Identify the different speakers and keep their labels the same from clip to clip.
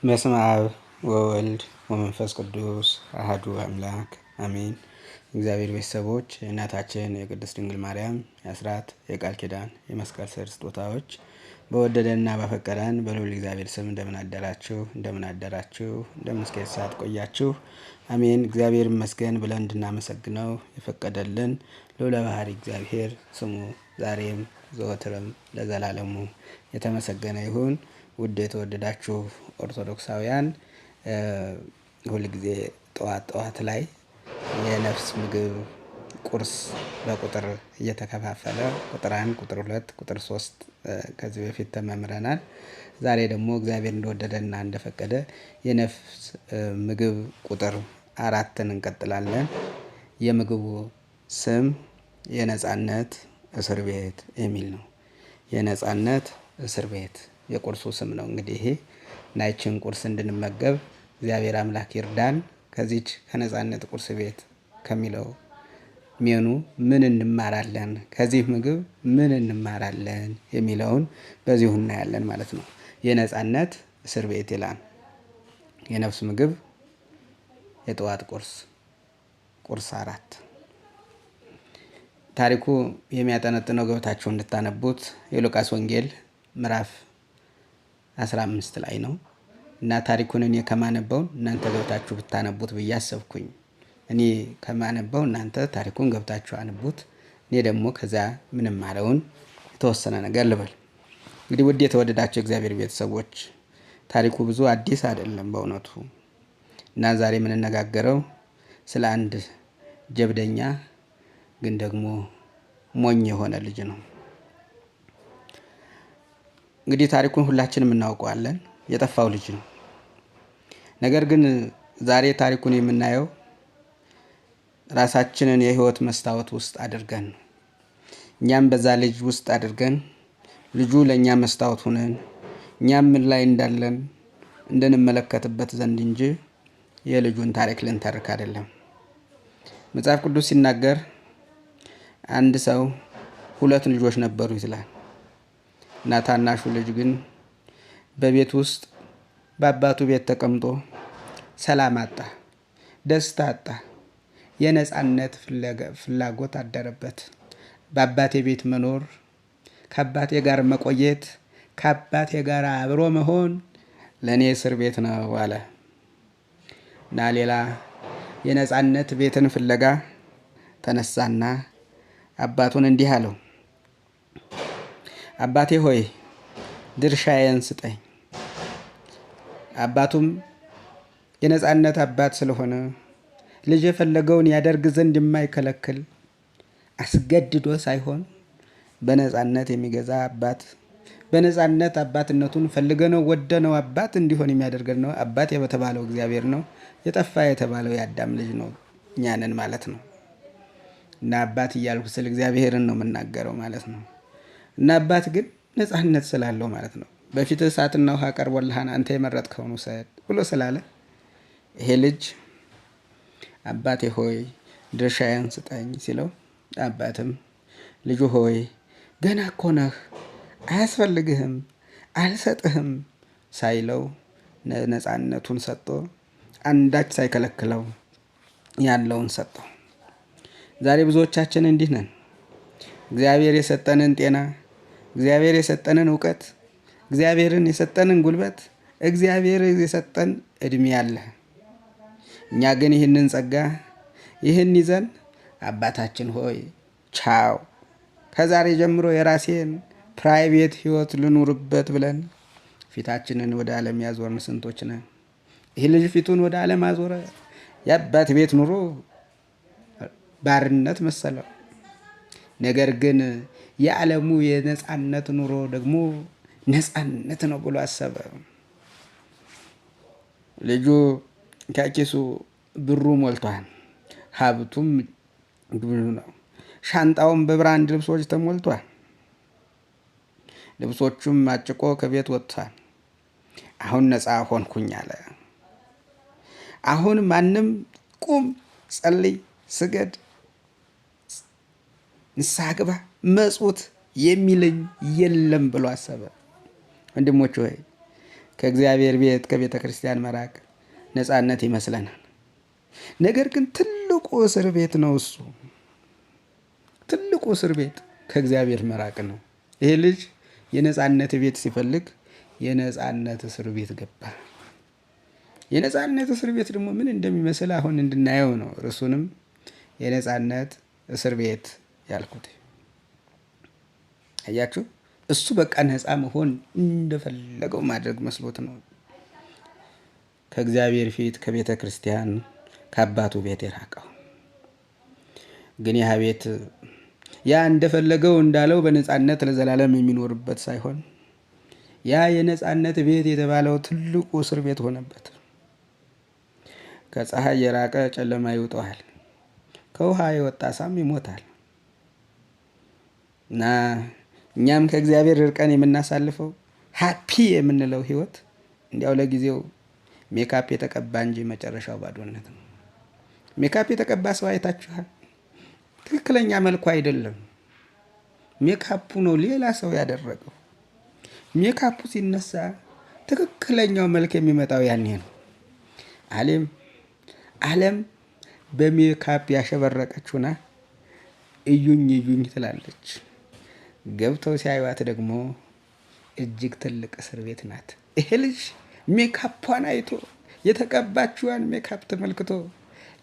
Speaker 1: በስመ አብ ወወልድ ወመንፈስ ቅዱስ አሐዱ አምላክ አሜን። እግዚአብሔር ቤተሰቦች እናታችን የቅድስት ድንግል ማርያም የአስራት የቃል ኪዳን የመስቀል ስር ስጦታዎች በወደደንና ባፈቀረን በልዑል እግዚአብሔር ስም እንደምን አደራችሁ እንደምን እስከ ሰዓት ቆያችሁ? አሜን። እግዚአብሔር ይመስገን ብለን እንድናመሰግነው የፈቀደልን ልዑለ ባሕርይ እግዚአብሔር ስሙ ዛሬም ዘወትርም ለዘላለሙ የተመሰገነ ይሁን። ውድ የተወደዳችሁ ኦርቶዶክሳውያን ሁልጊዜ ጠዋት ላይ የነፍስ ምግብ ቁርስ በቁጥር እየተከፋፈለ ቁጥር 1 ቁጥር 2 ቁጥር 3 ከዚህ በፊት ተመምረናል። ዛሬ ደግሞ እግዚአብሔር እንደወደደና እንደፈቀደ የነፍስ ምግብ ቁጥር 4ን እንቀጥላለን። የምግቡ ስም የነጻነት እስር ቤት የሚል ነው። የነጻነት እስር ቤት የቁርሱ ስም ነው። እንግዲህ ይሄ ናይችን ቁርስ እንድንመገብ እግዚአብሔር አምላክ ይርዳን። ከዚች ከነጻነት ቁርስ ቤት ከሚለው ሜኑ ምን እንማራለን፣ ከዚህ ምግብ ምን እንማራለን የሚለውን በዚሁ እናያለን ማለት ነው። የነጻነት እስር ቤት ይላል። የነፍስ ምግብ የጠዋት ቁርስ 4 ታሪኩ የሚያጠነጥነው ገብታችሁ እንድታነቡት የሉቃስ ወንጌል ምዕራፍ 15 ላይ ነው እና ታሪኩን እኔ ከማነበው እናንተ ገብታችሁ ብታነቡት ብዬ አሰብኩኝ። እኔ ከማነበው እናንተ ታሪኩን ገብታችሁ አንቡት። እኔ ደግሞ ከዛ ምንም ማለውን የተወሰነ ነገር ልበል። እንግዲህ ውድ የተወደዳችሁ እግዚአብሔር ቤተሰቦች ታሪኩ ብዙ አዲስ አይደለም በእውነቱ እና ዛሬ የምንነጋገረው ስለ አንድ ጀብደኛ ግን ደግሞ ሞኝ የሆነ ልጅ ነው። እንግዲህ ታሪኩን ሁላችንም እናውቀዋለን። የጠፋው ልጅ ነው። ነገር ግን ዛሬ ታሪኩን የምናየው ራሳችንን የህይወት መስታወት ውስጥ አድርገን እኛም በዛ ልጅ ውስጥ አድርገን ልጁ ለኛ መስታወት ሆነን እኛም ምን ላይ እንዳለን እንድንመለከትበት ዘንድ እንጂ የልጁን ታሪክ ልንተርክ አይደለም። መጽሐፍ ቅዱስ ሲናገር አንድ ሰው 2 ልጆች ነበሩ ይላል እና ታናሹ ልጅ ግን በቤት ውስጥ በአባቱ ቤት ተቀምጦ ሰላም አጣ፣ ደስታ አጣ፣ የነጻነት ፍላጎት አደረበት። በአባቴ ቤት መኖር፣ ከአባቴ ጋር መቆየት፣ ከአባቴ ጋር አብሮ መሆን ለእኔ እስር ቤት ነው አለ እና ሌላ የነጻነት ቤትን ፍለጋ ተነሳና አባቱን እንዲህ አለው፣ አባቴ ሆይ ድርሻዬን ስጠኝ። አባቱም የነጻነት አባት ስለሆነ ልጅ የፈለገውን ያደርግ ዘንድ የማይከለክል አስገድዶ ሳይሆን በነጻነት የሚገዛ አባት፣ በነጻነት አባትነቱን ፈልገነው ወደነው አባት እንዲሆን የሚያደርገን ነው። አባት የተባለው እግዚአብሔር ነው። የጠፋ የተባለው የአዳም ልጅ ነው፣ እኛ ነን ማለት ነው። እና አባት እያልኩ ስለ እግዚአብሔርን ነው የምናገረው ማለት ነው። እና አባት ግን ነጻነት ስላለው ማለት ነው። በፊት እሳትና ውሃ ቀርቦልሃን አንተ የመረጥከውን ውሰድ ብሎ ስላለ ይሄ ልጅ አባቴ ሆይ ድርሻዬን ስጠኝ ሲለው አባትም ልጁ ሆይ ገና እኮ ነህ፣ አያስፈልግህም፣ አልሰጥህም ሳይለው ነጻነቱን ሰጥቶ አንዳች ሳይከለክለው ያለውን ሰጠው። ዛሬ ብዙዎቻችን እንዲህ ነን። እግዚአብሔር የሰጠንን ጤና፣ እግዚአብሔር የሰጠንን እውቀት፣ እግዚአብሔርን የሰጠንን ጉልበት፣ እግዚአብሔር የሰጠን እድሜ አለ። እኛ ግን ይህንን ጸጋ ይህን ይዘን አባታችን ሆይ ቻው፣ ከዛሬ ጀምሮ የራሴን ፕራይቬት ህይወት ልኑርበት ብለን ፊታችንን ወደ ዓለም ያዞርን ስንቶች ነን። ይህ ልጅ ፊቱን ወደ ዓለም አዞረ። የአባት ቤት ኑሮ ባርነት መሰለው። ነገር ግን የዓለሙ የነጻነት ኑሮ ደግሞ ነጻነት ነው ብሎ አሰበ። ልጁ ከኪሱ ብሩ ሞልቷል፣ ሀብቱም ብዙ ነው። ሻንጣውም በብራንድ ልብሶች ተሞልቷል። ልብሶቹም አጭቆ ከቤት ወጥቷል። አሁን ነጻ ሆንኩኝ አለ። አሁን ማንም ቁም፣ ጸልይ፣ ስገድ፣ ንስሐ ግባ፣ መጽውት የሚለኝ የለም ብሎ አሰበ። ወንድሞች ሆይ ከእግዚአብሔር ቤት ከቤተ ክርስቲያን መራቅ ነፃነት ይመስለናል። ነገር ግን ትልቁ እስር ቤት ነው እሱ። ትልቁ እስር ቤት ከእግዚአብሔር መራቅ ነው። ይሄ ልጅ የነፃነት ቤት ሲፈልግ የነፃነት እስር ቤት ገባ። የነፃነት እስር ቤት ደግሞ ምን እንደሚመስል አሁን እንድናየው ነው ርዕሱንም የነፃነት እስር ቤት ያልኩት። አያችሁ፣ እሱ በቃ ነፃ መሆን እንደፈለገው ማድረግ መስሎት ነው ከእግዚአብሔር ፊት ከቤተ ክርስቲያን ከአባቱ ቤት የራቀው። ግን ያ ቤት ያ እንደፈለገው እንዳለው በነፃነት ለዘላለም የሚኖርበት ሳይሆን ያ የነፃነት ቤት የተባለው ትልቁ እስር ቤት ሆነበት። ከፀሐይ የራቀ ጨለማ ይውጠዋል፣ ከውሃ የወጣ ሳም ይሞታል። እና እኛም ከእግዚአብሔር ርቀን የምናሳልፈው ሃፒ የምንለው ህይወት እንዲያው ለጊዜው ሜካፕ የተቀባ እንጂ መጨረሻው ባዶነት ነው። ሜካፕ የተቀባ ሰው አይታችኋል? ትክክለኛ መልኩ አይደለም፣ ሜካፑ ነው ሌላ ሰው ያደረገው። ሜካፑ ሲነሳ ትክክለኛው መልክ የሚመጣው ያኔ ነው። ዓለም በሜካፕ ያሸበረቀችውና እዩኝ እዩኝ ትላለች። ገብተው ሲያዩት ደግሞ እጅግ ትልቅ እስር ቤት ናት። ይሄ ልጅ ሜካፑን አይቶ የተቀባችዋን ሜካፕ ተመልክቶ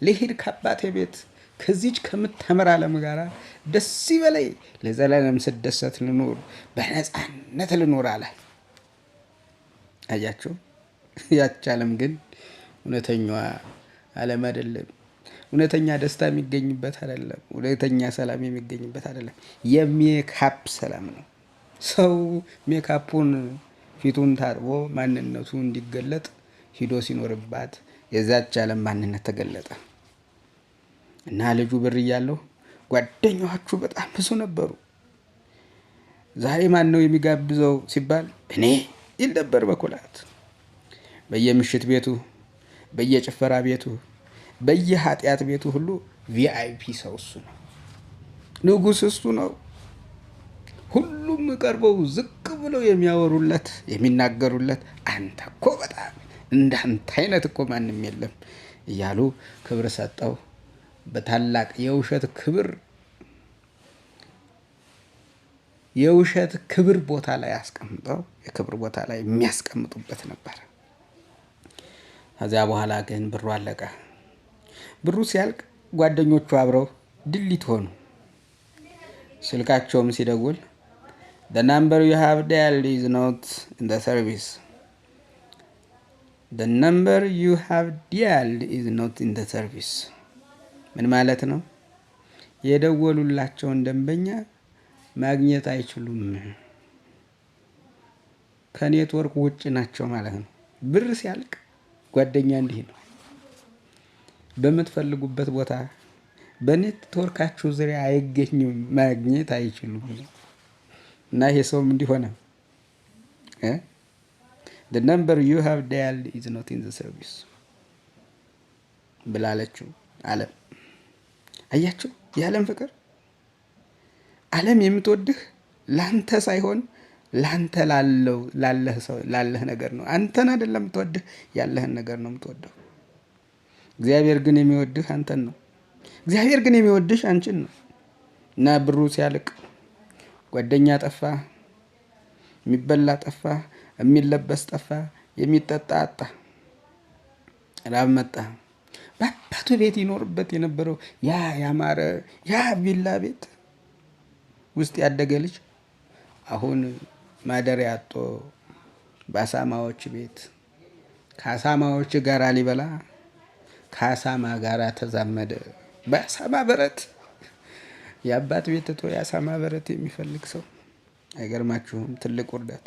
Speaker 1: ልሂድ ከአባቴ ቤት ከዚች ከምታምር ዓለም ጋር ደስ ይበለኝ፣ ለዘላለም ስደሰት ልኖር፣ በነፃነት ልኖር አለ። አያችሁ፣ ያች ዓለም ግን እውነተኛዋ ዓለም አይደለም። እውነተኛ ደስታ የሚገኝበት አይደለም። እውነተኛ ሰላም የሚገኝበት አይደለም። የሜካፕ ሰላም ነው። ሰው ሜካፑን ፊቱን ታጥቦ ማንነቱ እንዲገለጥ ሂዶ ሲኖርባት የዛች ዓለም ማንነት ተገለጠ። እና ልጁ ብር እያለው ጓደኞቹ በጣም ብዙ ነበሩ። ዛሬ ማን ነው የሚጋብዘው ሲባል እኔ ይል ነበር በኩራት። በየምሽት ቤቱ፣ በየጭፈራ ቤቱ፣ በየኃጢአት ቤቱ ሁሉ ቪአይፒ ሰው እሱ ነው። ንጉሥ እሱ ነው። ሁሉም ቀርበው ዝቅ ብለው የሚያወሩለት የሚናገሩለት፣ አንተ እኮ በጣም እንዳንተ አይነት እኮ ማንም የለም እያሉ ክብር ሰጠው። በታላቅ የውሸት ክብር ቦታ ላይ አስቀምጠው የክብር ቦታ ላይ የሚያስቀምጡበት ነበር። ከዚያ በኋላ ግን ብሩ አለቀ። ብሩ ሲያልቅ ጓደኞቹ አብረው ድሊት ሆኑ። ስልካቸውም ሲደውል the number you have dialed is not in the service. the number you have dialed is not in the service. ምን ማለት ነው? የደወሉላቸውን ደንበኛ ማግኘት አይችሉም፣ ከኔትወርክ ውጭ ናቸው ማለት ነው። ብር ሲያልቅ ጓደኛ እንዲህ ነው። በምትፈልጉበት ቦታ በኔትወርካችሁ ዙሪያ አይገኙም፣ ማግኘት አይችሉም። እና ይሄ ሰውም እንዲህ ሆነ። the number you have dialed is not in the service ብላለችው ዓለም። አያችሁ የዓለም ፍቅር። ዓለም የምትወድህ ላንተ ሳይሆን ላንተ ላለህ ነገር ነው። አንተን አይደለም የምትወድህ፣ ያለህን ነገር ነው የምትወደው። እግዚአብሔር ግን የሚወድህ አንተን ነው። እግዚአብሔር ግን የሚወድሽ አንቺን ነው። እና ብሩ ሲያልቅ ጓደኛ ጠፋ፣ የሚበላ ጠፋ፣ የሚለበስ ጠፋ፣ የሚጠጣ አጣ። ራብ መጣ። በአባቱ ቤት ይኖርበት የነበረው ያ ያማረ ያ ቪላ ቤት ውስጥ ያደገ ልጅ አሁን ማደሪያ አጥቶ በአሳማዎች ቤት ከአሳማዎች ጋር ሊበላ ከአሳማ ጋር ተዛመደ። በአሳማ በረት የአባት ቤት ትቶ የአሳማ በረት የሚፈልግ ሰው አይገርማችሁም? ትልቅ ውርደት።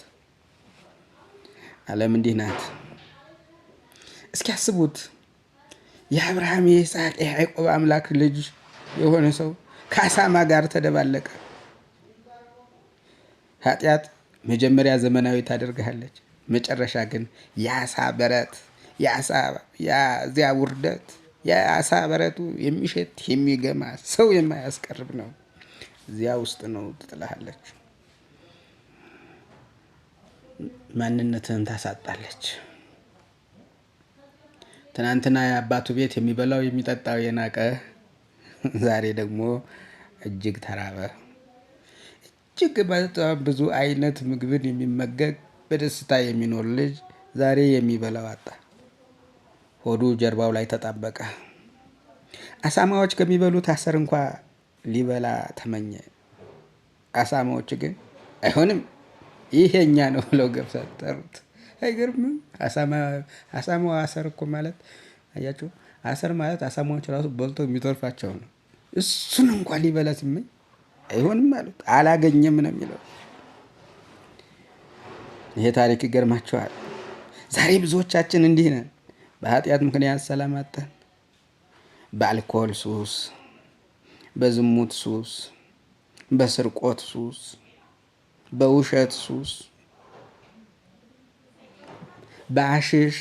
Speaker 1: ዓለም እንዲህ ናት። እስኪ አስቡት፣ የአብርሃም የይስሐቅ የያዕቆብ አምላክ ልጅ የሆነ ሰው ከአሳማ ጋር ተደባለቀ። ኃጢአት መጀመሪያ ዘመናዊ ታደርግሃለች፣ መጨረሻ ግን የአሳ በረት የዚያ ውርደት የአሳ በረቱ የሚሸት የሚገማ ሰው የማያስቀርብ ነው። እዚያ ውስጥ ነው ትጥልሃለች። ማንነትህን ታሳጣለች። ትናንትና የአባቱ ቤት የሚበላው የሚጠጣው የናቀ ዛሬ ደግሞ እጅግ ተራበ። እጅግ በጣም ብዙ አይነት ምግብን የሚመገብ በደስታ የሚኖር ልጅ ዛሬ የሚበላው አጣ። ሆዱ ጀርባው ላይ ተጣበቀ። አሳማዎች ከሚበሉት አሰር እንኳ ሊበላ ተመኘ። አሳማዎች ግን አይሆንም ይሄ የኛ ነው ብለው ገፈተሩት። አይገርምም? አሳማው አሰር እኮ ማለት አያችሁ፣ አሰር ማለት አሳማዎች ራሱ በልቶ የሚተርፋቸው ነው። እሱን እንኳን ሊበላ ሲመኝ አይሆንም አሉት። አላገኘም ነው የሚለው። ይሄ ታሪክ ይገርማቸዋል። ዛሬ ብዙዎቻችን እንዲህ ነን። በኃጢአት ምክንያት ሰላም አጣን። በአልኮል ሱስ፣ በዝሙት ሱስ፣ በስርቆት ሱስ፣ በውሸት ሱስ፣ በአሽሽ፣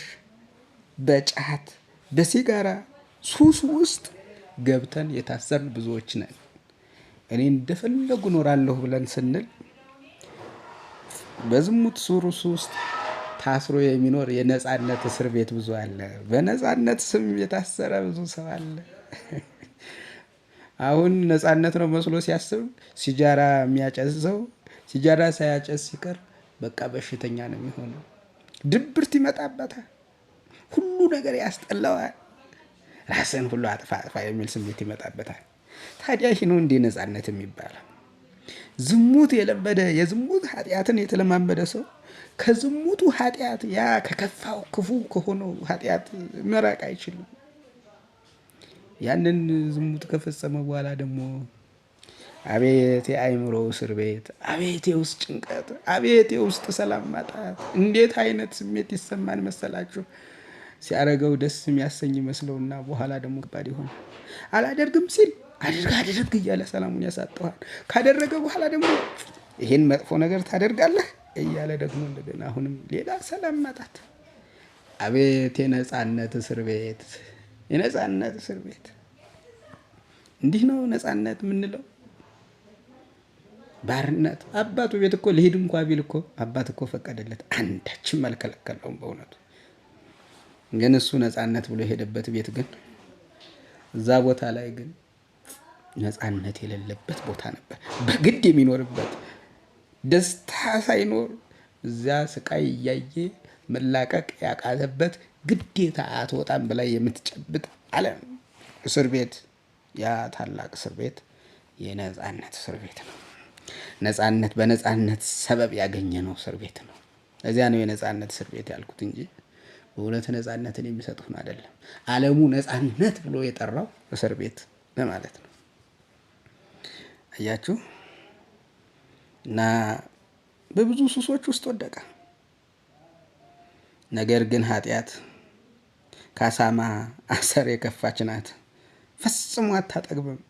Speaker 1: በጫት፣ በሲጋራ ሱስ ውስጥ ገብተን የታሰርን ብዙዎች ነን። እኔ እንደፈለጉ ኖራለሁ ብለን ስንል በዝሙት ሱስ ውስጥ ታስሮ የሚኖር የነጻነት እስር ቤት ብዙ አለ። በነጻነት ስም የታሰረ ብዙ ሰው አለ። አሁን ነጻነት ነው መስሎ ሲያስብ ሲጃራ የሚያጨስ ሰው ሲጃራ ሳያጨስ ሲቀር በቃ በሽተኛ ነው የሚሆነው። ድብርት ይመጣበታል። ሁሉ ነገር ያስጠላዋል። ራስን ሁሉ አጥፋ የሚል ስሜት ይመጣበታል። ታዲያ ይህ ነው እንዴ ነጻነት የሚባለው? ዝሙት የለመደ የዝሙት ኃጢአትን የተለማመደ ሰው ከዝሙቱ ኃጢአት ያ ከከፋው ክፉ ከሆነው ኃጢአት መራቅ አይችልም። ያንን ዝሙት ከፈጸመ በኋላ ደግሞ አቤት የአእምሮ እስር ቤት፣ አቤት የውስጥ ጭንቀት፣ አቤት የውስጥ ሰላም ማጣት። እንዴት አይነት ስሜት ይሰማን መሰላችሁ? ሲያረገው ደስ የሚያሰኝ መስለውና በኋላ ደግሞ ከባድ ይሆን። አላደርግም ሲል አድርግ እያለ ሰላሙን ያሳጠዋል። ካደረገ በኋላ ደግሞ ይሄን መጥፎ ነገር ታደርጋለህ እያለ ደግሞ እንደገና አሁንም ሌላ ሰላም ማጣት። አቤት የነጻነት እስር ቤት፣ የነጻነት እስር ቤት። እንዲህ ነው ነጻነት የምንለው። ባርነት። አባቱ ቤት እኮ ልሂድ እንኳ ቢል እኮ አባት እኮ ፈቀደለት፣ አንዳችም አልከለከለውም በእውነቱ። ግን እሱ ነጻነት ብሎ የሄደበት ቤት ግን እዛ ቦታ ላይ ግን ነጻነት የሌለበት ቦታ ነበር። በግድ የሚኖርበት ደስታ ሳይኖር እዚያ ስቃይ እያየ መላቀቅ ያቃተበት ግዴታ አትወጣም በላይ የምትጨብጥ ዓለም እስር ቤት። ያ ታላቅ እስር ቤት የነጻነት እስር ቤት ነው። ነጻነት በነጻነት ሰበብ ያገኘ ነው እስር ቤት ነው። እዚያ ነው የነጻነት እስር ቤት ያልኩት እንጂ በእውነት ነጻነትን የሚሰጡን አይደለም። ዓለሙ ነጻነት ብሎ የጠራው እስር ቤት ለማለት ነው። አያችሁ። እና በብዙ ሱሶች ውስጥ ወደቀ። ነገር ግን ኃጢአት ከአሳማ አሰር የከፋች ናት። ፈጽሞ አታጠግብም።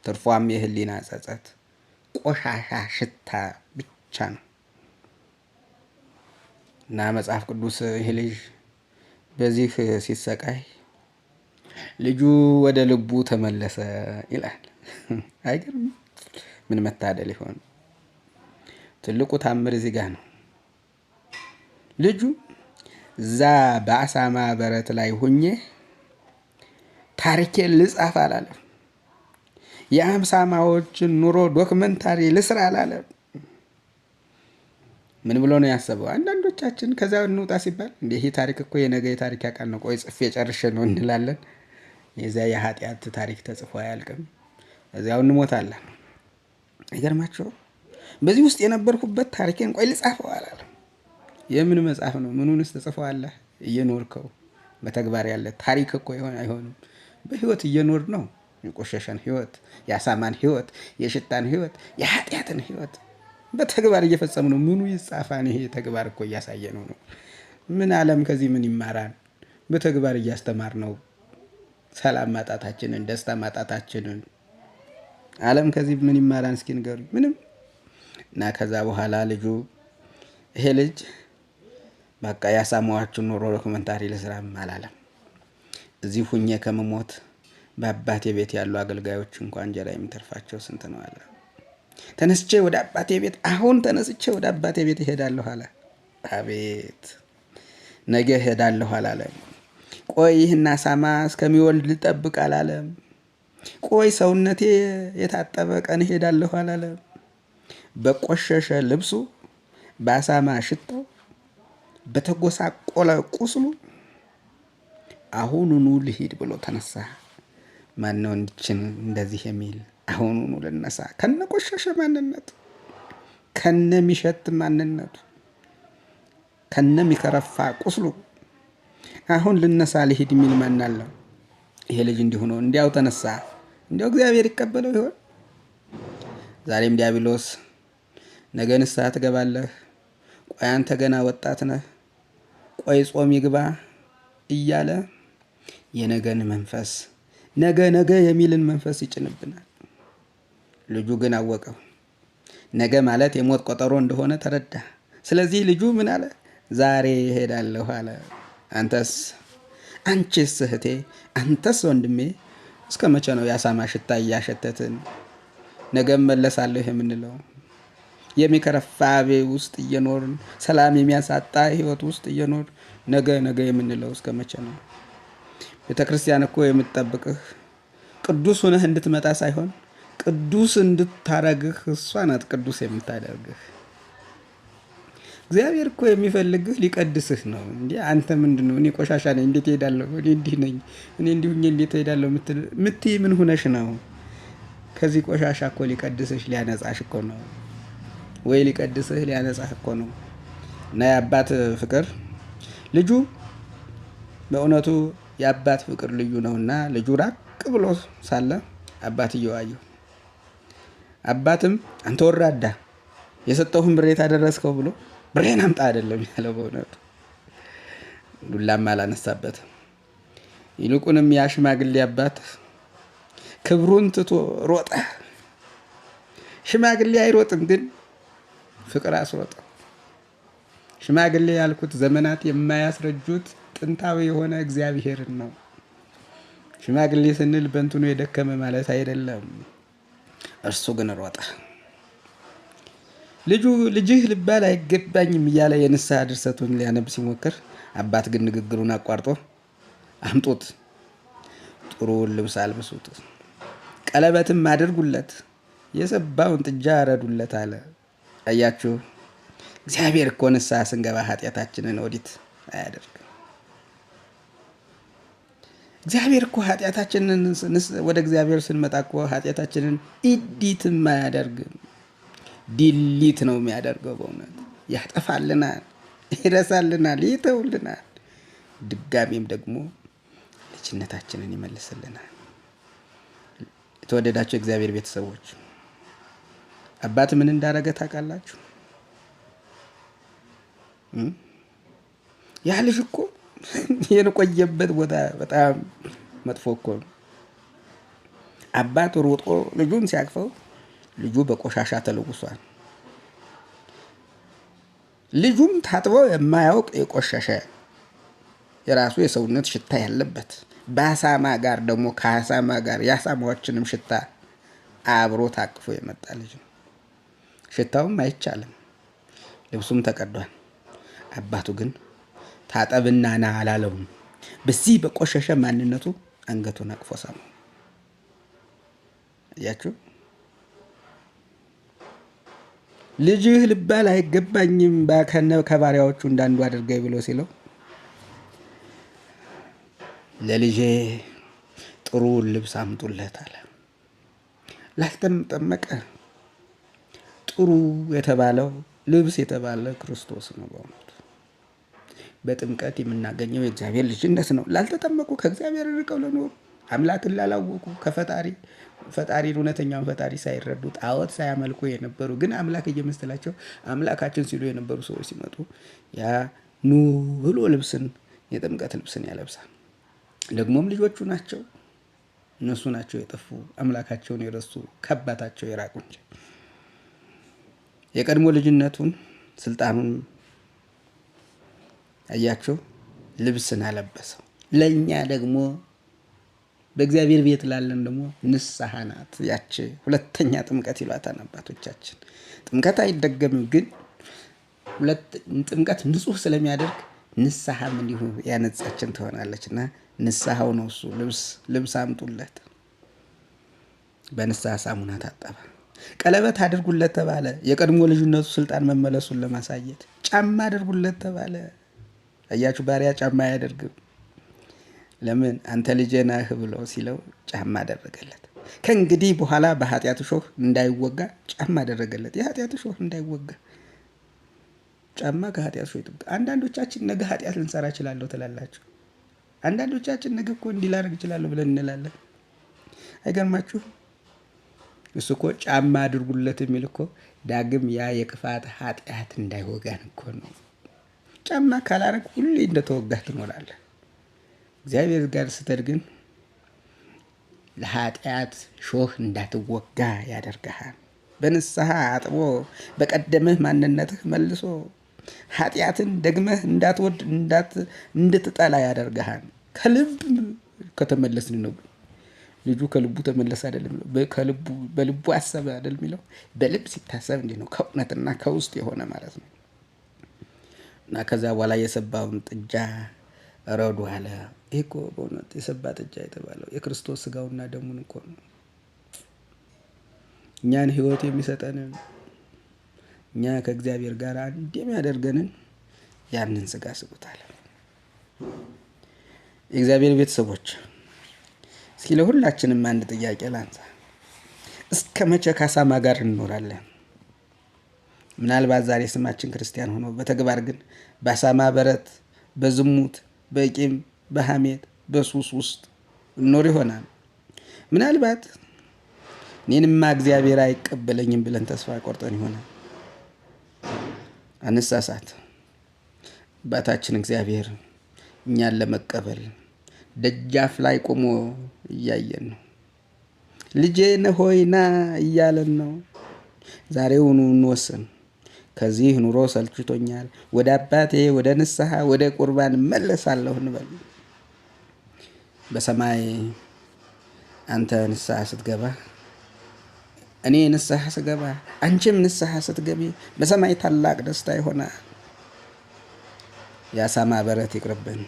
Speaker 1: ትርፏም የህሊና ጸጸት፣ ቆሻሻ ሽታ ብቻ ነው። እና መጽሐፍ ቅዱስ ይህ ልጅ በዚህ ሲሰቃይ ልጁ ወደ ልቡ ተመለሰ ይላል። አይገርም? ምን መታደል ይሆን? ትልቁ ታምር እዚህ ጋር ነው። ልጁ እዛ በአሳማ በረት ላይ ሁኜ ታሪኬን ልጻፍ አላለም። የአሳማዎችን ኑሮ ዶክመንታሪ ልስራ አላለም። ምን ብሎ ነው ያሰበው? አንዳንዶቻችን ከዛ እንውጣ ሲባል እንዴ ይሄ ታሪክ እኮ የነገ የታሪክ ያቃል ነው፣ ቆይ ጽፌ ጨርሼ ነው እንላለን። የዛ የኃጢአት ታሪክ ተጽፎ አያልቅም። እዚያው እንሞታለን። ይገርማችሁ። በዚህ ውስጥ የነበርኩበት ታሪኬን ቆይ ልጻፈው አላለም። የምን መጽሐፍ ነው? ምኑንስ ተጽፈዋለህ? እየኖርከው በተግባር ያለ ታሪክ እኮ አይሆንም። በህይወት እየኖር ነው። የቆሸሸን ህይወት፣ የአሳማን ህይወት፣ የሽታን ህይወት፣ የኃጢአትን ህይወት በተግባር እየፈጸም ነው። ምኑ ይጻፋን? ይሄ ተግባር እኮ እያሳየ ነው። ምን ዓለም ከዚህ ምን ይማራል? በተግባር እያስተማር ነው። ሰላም ማጣታችንን፣ ደስታ ማጣታችንን ዓለም ከዚህ ምን ይማራን? እስኪ ንገሩኝ። ምንም። እና ከዛ በኋላ ይሄ ልጅ በቃ ያሳማዋችሁን ኑሮ ዶክመንታሪ ልስራም አላለም። እዚህ ሁኜ ከመሞት በአባቴ ቤት ያሉ አገልጋዮች እንኳን እንጀራ የሚተርፋቸው ስንት ነው አለ። ተነስቼ ወደ አባቴ ቤት እሄዳለሁ አለ። አቤት ነገ እሄዳለሁ አላለም። ቆይ ይህን አሳማ እስከሚወልድ ልጠብቅ አላለም። ቆይ ሰውነቴ የታጠበ ቀን እሄዳለሁ አላለም። በቆሸሸ ልብሱ፣ በአሳማ ሽታው፣ በተጎሳቆለ ቁስሉ አሁኑኑ ልሂድ ብሎ ተነሳ። ማነው እንዲችን እንደዚህ የሚል? አሁኑኑ ልነሳ ከነ ቆሸሸ ማንነቱ፣ ከነ ሚሸት ማንነቱ፣ ከነ ሚከረፋ ቁስሉ አሁን ልነሳ ልሂድ የሚል ማን አለው? ይሄ ልጅ እንዲሁ ነው። እንዲያው ተነሳ። እንዲያው እግዚአብሔር ይቀበለው ይሆን? ዛሬም ዲያብሎስ ነገ ንስሐ ትገባለህ፣ ቆይ አንተ ገና ወጣት ነህ፣ ቆይ ጾም ይግባ እያለ የነገን መንፈስ ነገ የሚልን መንፈስ ይጭንብናል። ልጁ ግን አወቀው። ነገ ማለት የሞት ቆጠሮ እንደሆነ ተረዳ። ስለዚህ ልጁ ምን አለ? ዛሬ እሄዳለሁ አለ። አንቺስ እህቴ፣ አንተስ ወንድሜ እስከ መቼ ነው የአሳማ ሽታ እያሸተትን ነገ መለሳለሁ የምንለው? የሚከረፋ ቤት ውስጥ እየኖርን ሰላም የሚያሳጣ ህይወት ውስጥ እየኖር ነገ የምንለው እስከ መቼ ነው? ቤተክርስቲያን እኮ የምትጠብቅህ ቅዱስ ሆነህ እንድትመጣ ሳይሆን ቅዱስ እንድታረግህ እሷ ናት ቅዱስ የምታደርግህ። እግዚአብሔር እኮ የሚፈልግህ ሊቀድስህ ነው እንዴ። አንተ ምንድነው? እኔ ቆሻሻ ነኝ እንዴት እሄዳለሁ? እኔ እንዲህ ነኝ እኔ እንዲሁ እንዴት እሄዳለሁ ምትይ ምን ሆነሽ ነው? ከዚህ ቆሻሻ እኮ ሊቀድስሽ ሊያነጻሽ እኮ ነው። ወይ ሊቀድስህ ሊያነጻህ እኮ ነው። እና የአባት ፍቅር ልጁ በእውነቱ የአባት ፍቅር ልዩ ነውና ልጁ ራቅ ብሎ ሳለ አባትየው አየው። አባትም አንተ ወራዳ የሰጠሁህን ብሬት አደረስከው ብሎ ብሬን አምጣ አይደለም ያለው። በእውነቱ ዱላም አላነሳበትም። ይልቁንም ያ ሽማግሌ አባት ክብሩን ትቶ ሮጠ። ሽማግሌ አይሮጥም፣ ግን ፍቅር አስሮጠ። ሽማግሌ ያልኩት ዘመናት የማያስረጁት ጥንታዊ የሆነ እግዚአብሔርን ነው። ሽማግሌ ስንል በእንትኑ የደከመ ማለት አይደለም። እርሱ ግን ሮጠ። ልጅህ ልባል አይገባኝም እያለ የንስሐ ድርሰቱን ሊያነብ ሲሞክር አባት ግን ንግግሩን አቋርጦ አምጡት፣ ጥሩውን ልብስ አልብሱት፣ ቀለበትም አድርጉለት፣ የሰባውን ጥጃ አረዱለት አለ። አያችሁ፣ እግዚአብሔር እኮ ንስሐ ስንገባ ኃጢአታችንን ኦዲት አያደርግም። እግዚአብሔር እኮ ኃጢአታችንን ወደ እግዚአብሔር ስንመጣ እኮ ኃጢአታችንን ኢዲትም አያደርግም፣ ዲሊት ነው የሚያደርገው። በእውነት ያጠፋልናል፣ ይረሳልናል፣ ይተውልናል። ድጋሜም ደግሞ ልጅነታችንን ይመልስልናል። የተወደዳችሁ እግዚአብሔር ቤተሰቦች አባት ምን እንዳረገ ታውቃላችሁ? ያ ልጅ እኮ የቆየበት ቦታ በጣም መጥፎ እኮ ነው። አባት ሮጦ ልጁን ሲያቅፈው ልጁ በቆሻሻ ተለውሷል። ልጁም ታጥቦ የማያውቅ የቆሸሸ የራሱ የሰውነት ሽታ ያለበት በአሳማ ጋር ደግሞ ከአሳማ ጋር የአሳማዎችንም ሽታ አብሮ ታቅፎ የመጣ ልጅ ነው። ሽታውም አይቻልም፣ ልብሱም ተቀዷል። አባቱ ግን ታጠብና ና አላለውም። በዚህ በቆሸሸ ማንነቱ አንገቱን አቅፎ ሳመው። እያችሁ ልጅህ ልባል አይገባኝም ከባሪያዎቹ እንዳንዱ አድርገኝ ብሎ ሲለው ለልጄ ጥሩ ልብስ አምጡለት አለ። ላልተጠመቀ ጥሩ የተባለው ልብስ የተባለ ክርስቶስ ነው። በእውነቱ በጥምቀት የምናገኘው የእግዚአብሔር ልጅነት ነው። ላልተጠመቁ ከእግዚአብሔር ርቀው ለኖሩ አምላክን ላላወቁ ፈጣሪን እውነተኛውን ፈጣሪ ሳይረዱ ጣዖት ሳያመልኩ የነበሩ ግን አምላክ እየመሰላቸው አምላካችን ሲሉ የነበሩ ሰዎች ሲመጡ ያ ኑ ብሎ የጥምቀት ልብስን ያለብሳል። ደግሞም ልጆቹ ናቸው። እነሱ ናቸው የጠፉ አምላካቸውን የረሱ ከአባታቸው የራቁ እንጂ። የቀድሞ ልጅነቱን ስልጣኑን አያቸው ልብስን አለበሰው። ለኛ ደግሞ በእግዚአብሔር ቤት ላለን ደግሞ ንስሐ ናት ያቺ ሁለተኛ ጥምቀት ይሏታል አባቶቻችን። ጥምቀት አይደገምም፣ ግን ጥምቀት ንጹህ ስለሚያደርግ ንስሐም እንዲሁ ያነጻችን ትሆናለችና ንስሐው ነው እሱ። ልብስ አምጡለት። በንስሐ ሳሙና ታጠበ። ቀለበት አድርጉለት ተባለ። የቀድሞ ልጅነቱ ስልጣን መመለሱን ለማሳየት ጫማ አድርጉለት ተባለ። አያችሁ፣ ባሪያ ጫማ አያደርግም። ለምን? አንተ ልጄ ነህ ብሎ ሲለው ጫማ አደረገለት። ከእንግዲህ በኋላ በኃጢአት እሾህ እንዳይወጋ ጫማ አደረገለት። የኃጢአት እሾህ እንዳይወጋ ጫማ ከኃጢአት እሾህ ይጠብቅ። አንዳንዶቻችን ነገ ኃጢአት ልንሰራ እችላለሁ ትላላችሁ። አንዳንዶቻችን ነገ እኮ እንዲህ ላደርግ እችላለሁ ብለን እንላለን። አይገርማችሁ? እሱ እኮ ጫማ አድርጉለት የሚል እኮ ዳግም ያ የክፋት ኃጢአት እንዳይወጋን እኮ ነው። ጫማ ካላረግ ሁሌ እንደተወጋህ ትኖራለህ። እግዚአብሔር ጋር ስትሄድ ግን ለኃጢአት ሾህ እንዳትወጋ ያደርግሃል። በንስሐ አጥቦ በቀደመህ ማንነትህ መልሶ ኃጢአትን ደግመህ እንዳትወድ እንድትጠላ ያደርግሃል። ከልብ ከተመለስን ነው። ልጁ ከልቡ ተመለሰ አይደለም የሚለው፣ በልቡ አሰበ አይደለም የሚለው። በልብ ሲታሰብ እንዲህ ነው፣ ከእውነትና ከውስጥ የሆነ ማለት ነው። እና ከዛ በኋላ የሰባውን ጥጃ ረዱ አለ። ይሄ እኮ በእውነት የሰባ ጥጃ የተባለው የክርስቶስ ስጋውና ደሙን እኮ ነው። እኛን ህይወት የሚሰጠንን እኛ ከእግዚአብሔር ጋር አንድ የሚያደርገንን ያንን ስጋ ስጡታል። የእግዚአብሔር ቤተሰቦች እስኪ ለሁላችንም አንድ ጥያቄ ላንሳ። እስከ መቼ ከአሳማ ጋር እንኖራለን? ምናልባት ዛሬ ስማችን ክርስቲያን ሆኖ በተግባር ግን በአሳማ በረት፣ በዝሙት፣ በቂም፣ በሐሜት፣ በሱስ ውስጥ እንኖር ይሆናል። ምናልባት እኔንማ እግዚአብሔር አይቀበለኝም ብለን ተስፋ ቆርጠን ይሆናል። አንሳሳት። አባታችን እግዚአብሔር እኛን ለመቀበል ደጃፍ ላይ ቆሞ እያየን ነው። ልጄ ነህ ሆይ ና እያለን ነው። ዛሬውኑ እንወስን። ከዚህ ኑሮ ሰልችቶኛል፣ ወደ አባቴ ወደ ንስሐ ወደ ቁርባን መለሳለሁ እንበል። በሰማይ አንተ ንስሐ ስትገባ፣ እኔ ንስሐ ስገባ፣ አንቺም ንስሐ ስትገቢ በሰማይ ታላቅ ደስታ ይሆናል። የአሳማ በረት ይቅርብን።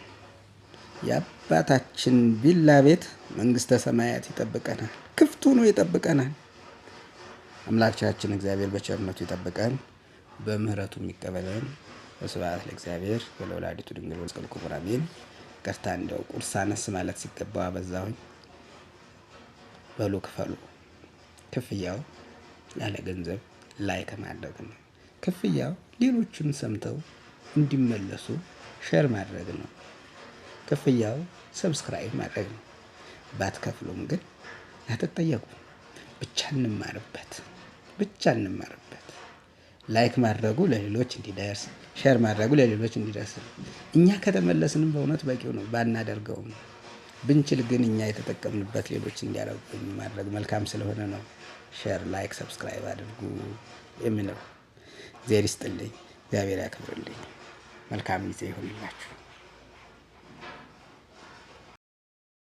Speaker 1: የአባታችን ቪላ ቤት መንግስተ ሰማያት ይጠብቀናል። ክፍት ሆኖ ይጠብቀናል። አምላካችን እግዚአብሔር በቸርነቱ ይጠብቀን፣ በምህረቱ የሚቀበለን። ወስብሐት ለእግዚአብሔር ወለወላዲቱ ድንግል ወለመስቀሉ ክቡር አሜን። ይቅርታ እንደው ቁርስ አነስ ማለት ሲገባው አበዛሁኝ። በሉ ክፈሉ። ክፍያው ያለ ገንዘብ ላይክ ማድረግ ነው። ክፍያው ሌሎችም ሰምተው እንዲመለሱ ሼር ማድረግ ነው። ክፍያው ሰብስክራይብ ማድረግ ነው። ባትከፍሉም ግን አትጠየቁ። ብቻ እንማርበት። ላይክ ማድረጉ ለሌሎች እንዲደርስ፣ ሼር ማድረጉ ለሌሎች እንዲደርስ። እኛ ከተመለስንም በእውነት በቂው ነው። ባናደርገውም ብንችል ግን እኛ የተጠቀምንበት ሌሎች እንዲያደርጉ ማድረግ መልካም ስለሆነ ነው። ሼር፣ ላይክ፣ ሰብስክራይብ አድርጉ የምለው። እግዚአብሔር ይስጥልኝ፣ እግዚአብሔር ያክብርልኝ። መልካም ጊዜ ይሁንላችሁ።